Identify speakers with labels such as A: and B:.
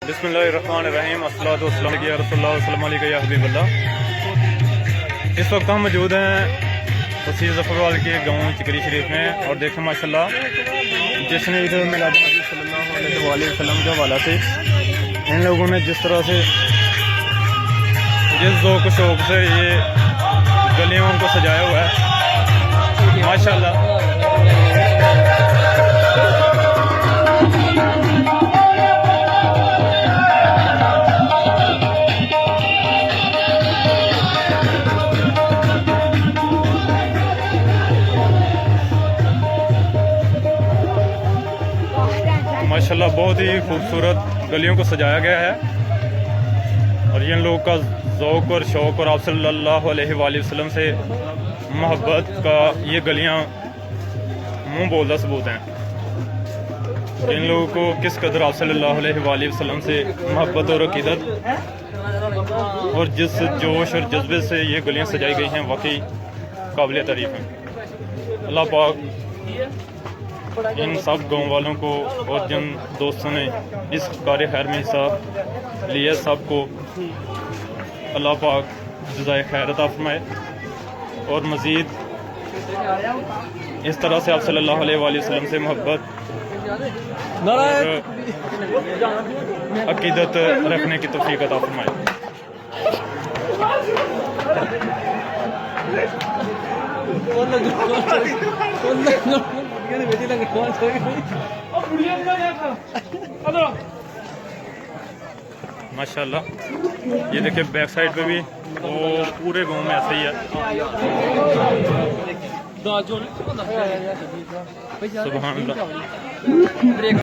A: बिस्मिल्लाहिर्रहमानिर्रहीम अस्सलातु वस्सलामु अलैका रसूलुल्लाह या हबीबल्लाह। इस वक्त हम मौजूद हैं तहसील ज़फ़रवाल के गाँव चिकरी शरीफ में और देखें माशाल्लाह जश्न ईद मिलाद नबी सल्लल्लाहु अलैहि वसल्लम के हवाला से इन लोगों ने जिस तरह से जिस ज़ौक़ शौक़ से ये गलियों को सजाया हुआ है माशाल्लाह। माशाल्लाह बहुत ही खूबसूरत गलियों को सजाया गया है और इन लोगों का ज़ौक़ और शौक़ और आप सल्लल्लाहु अलैहि वसल्लम से मोहब्बत का ये गलियां मुंह बोलदा सबूत हैं। इन लोगों को किस कदर आप सल्लल्लाहु अलैहि वसल्लम से मोहब्बत और अक़ीदत और जिस जोश और जज्बे से ये गलियां सजाई गई हैं वाकई काबिल तारीफ़ हैं। अल्लाह पाक इन सब गाँव वालों को और जिन दोस्तों ने इस कार्य खैर में हिस्सा लिया सबको अल्लाह पाक जज़ाए खैर अता फरमाए और मज़ीद इस तरह से आप सल्लल्लाहु अलैहि वसल्लम से मोहब्बत और अक़ीदत रखने की तौफ़ीक़ अता फरमाए। माशाल्लाह ये देखिए बैक साइड पे भी वो पूरे गांव में ऐसे ही है। सुभान अल्लाह।